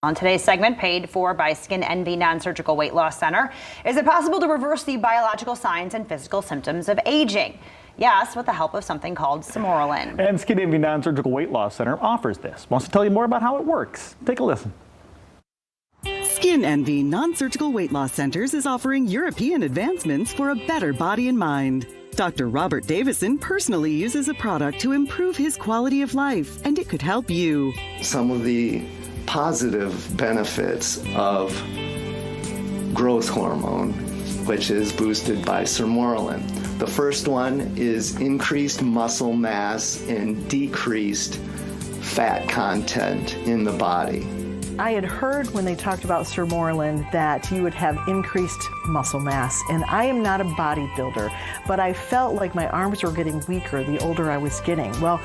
On today's segment, paid for by Skin Envy Non-Surgical Weight Loss Center, is it possible to reverse the biological signs and physical symptoms of aging? Yes, with the help of something called Sermorelin. And Skin Envy Non-Surgical Weight Loss Center offers this. Wants to tell you more about how it works. Take a listen. Skin Envy Non-Surgical Weight Loss Centers is offering European advancements for a better body and mind. Dr. Robert Davison personally uses a product to improve his quality of life, and it could help you. Some of the positive benefits of growth hormone, which is boosted by Sermorelin. The first one is increased muscle mass and decreased fat content in the body. I had heard when they talked about Sermorelin that you would have increased muscle mass, and I am not a bodybuilder, but I felt like my arms were getting weaker the older I was getting. Well,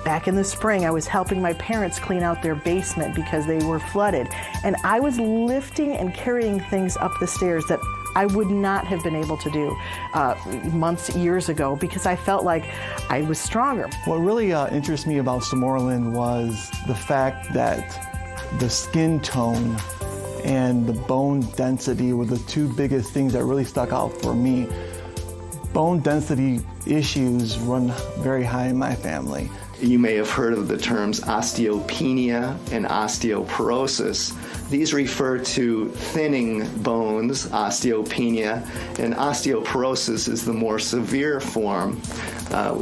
back in the spring, I was helping my parents clean out their basement because they were flooded, and I was lifting and carrying things up the stairs that I would not have been able to do years ago because I felt like I was stronger. What really interests me about Sermorelin was the fact that the skin tone and the bone density were the two biggest things that really stuck out for me. Bone density issues run very high in my family. You may have heard of the terms osteopenia and osteoporosis. These refer to thinning bones, osteopenia, and osteoporosis is the more severe form,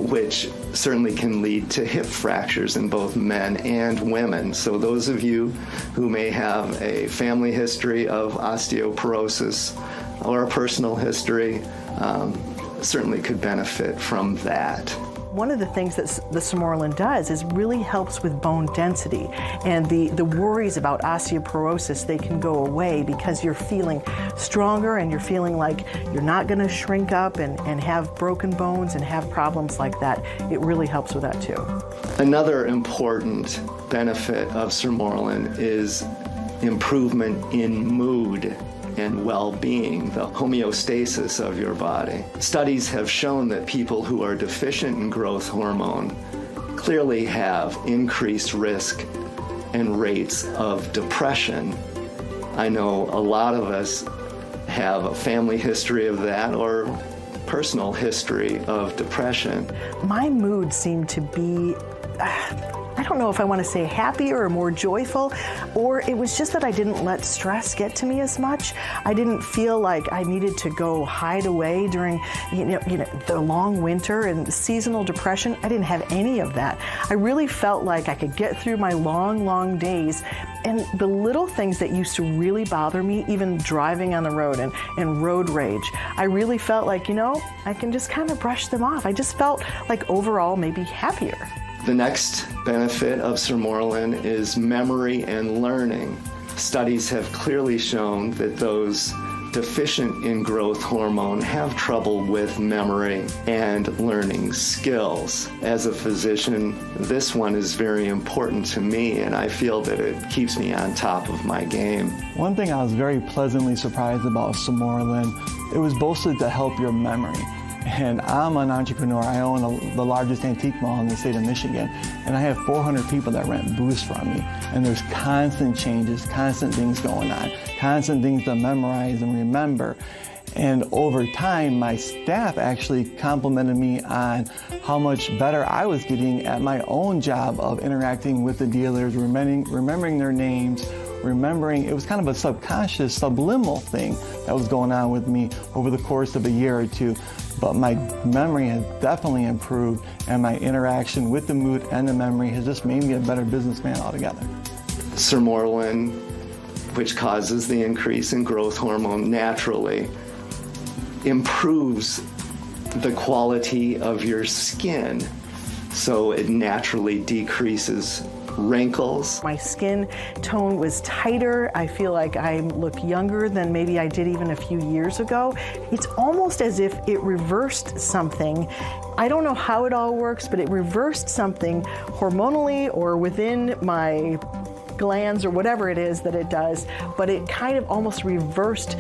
which certainly can lead to hip fractures in both men and women. So those of you who may have a family history of osteoporosis or a personal history certainly could benefit from that. One of the things that the Sermorelin does is really helps with bone density, and the worries about osteoporosis, they can go away because you're feeling stronger and you're feeling like you're not going to shrink up and have broken bones and have problems like that. It really helps with that too. Another important benefit of Sermorelin is improvement in mood and well-being, the homeostasis of your body. Studies have shown that people who are deficient in growth hormone clearly have increased risk and rates of depression. I know a lot of us have a family history of that or personal history of depression. My mood seemed to be I don't know if I want to say happier or more joyful, or it was just that I didn't let stress get to me as much. I didn't feel like I needed to go hide away during the long winter and seasonal depression. I didn't have any of that. I really felt like I could get through my long days, and the little things that used to really bother me, even driving on the road and road rage, I really felt like, I can just kind of brush them off. I just felt like overall maybe happier. The next benefit of Sermorelin is memory and learning. Studies have clearly shown that those deficient in growth hormone have trouble with memory and learning skills. As a physician, this one is very important to me, and I feel that it keeps me on top of my game. One thing I was very pleasantly surprised about Sermorelin, it was boasted to help your memory. And I'm an entrepreneur. I own the largest antique mall in the state of Michigan, and I have 400 people that rent booths from me. And there's constant changes, constant things going on, constant things to memorize and remember. And over time, my staff actually complimented me on how much better I was getting at my own job of interacting with the dealers, remembering their names, it was kind of a subconscious, subliminal thing that was going on with me over the course of a year or two. But my memory has definitely improved, and my interaction with the mood and the memory has just made me a better businessman altogether. Sermorelin, which causes the increase in growth hormone naturally, improves the quality of your skin, so it naturally decreases wrinkles. My skin tone was tighter. I feel like I look younger than maybe I did even a few years ago. It's almost as if it reversed something. I don't know how it all works, but it reversed something hormonally or within my glands or whatever it is that it does, but it kind of almost reversed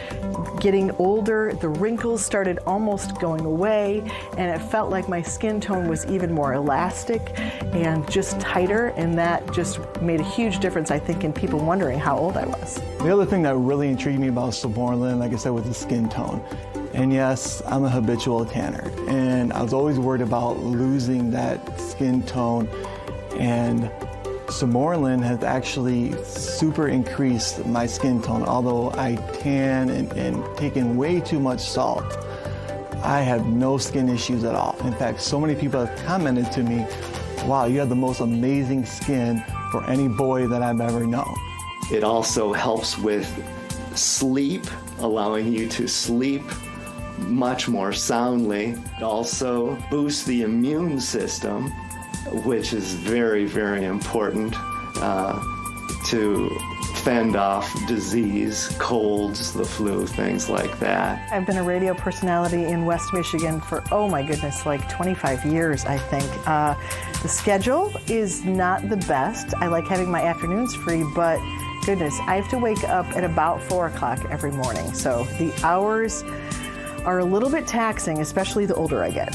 getting older. The wrinkles started almost going away, and it felt like my skin tone was even more elastic and just tighter, and that just made a huge difference, I think, in people wondering how old I was. The other thing that really intrigued me about Sermorelin, like I said, was the skin tone. And yes, I'm a habitual tanner, and I was always worried about losing that skin tone. And Sermorelin has actually super increased my skin tone. Although I tan and take in way too much salt, I have no skin issues at all. In fact, so many people have commented to me, wow, you have the most amazing skin for any boy that I've ever known. It also helps with sleep, allowing you to sleep much more soundly. It also boosts the immune system, which is very, very important to fend off disease, colds, the flu, things like that. I've been a radio personality in West Michigan for, oh my goodness, like 25 years, I think. The schedule is not the best. I like having my afternoons free, but goodness, I have to wake up at about 4 o'clock every morning. So the hours are a little bit taxing, especially the older I get.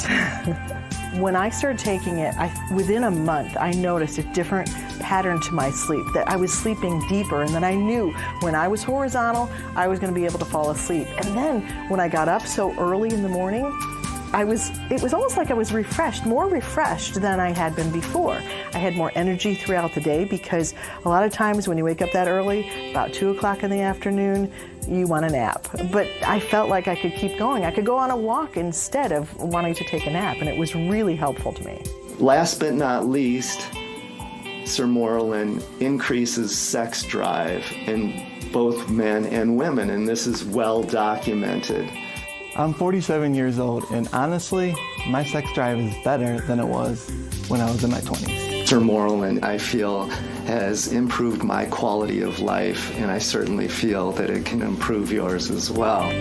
When I started taking it, within a month, I noticed a different pattern to my sleep, that I was sleeping deeper, and that I knew when I was horizontal, I was going to be able to fall asleep. And then when I got up so early in the morning, it was almost like I was refreshed, more refreshed than I had been before. I had more energy throughout the day, because a lot of times when you wake up that early, about 2 o'clock in the afternoon, you want a nap. But I felt like I could keep going. I could go on a walk instead of wanting to take a nap, and it was really helpful to me. Last but not least, Sermorelin increases sex drive in both men and women, and this is well documented. I'm 47 years old, and honestly, my sex drive is better than it was when I was in my 20s. Sermorelin, I feel, has improved my quality of life, and I certainly feel that it can improve yours as well.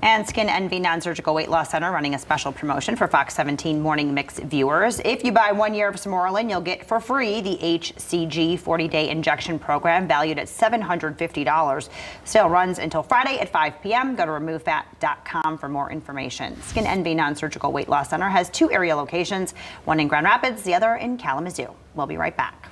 And Skin Envy Non-Surgical Weight Loss Center running a special promotion for Fox 17 Morning Mix viewers. If you buy 1 year of Sermorelin, you'll get for free the HCG 40-day injection program valued at $750. Sale runs until Friday at 5 p.m. Go to removefat.com for more information. Skin Envy Non-Surgical Weight Loss Center has 2 area locations, one in Grand Rapids, the other in Kalamazoo. We'll be right back.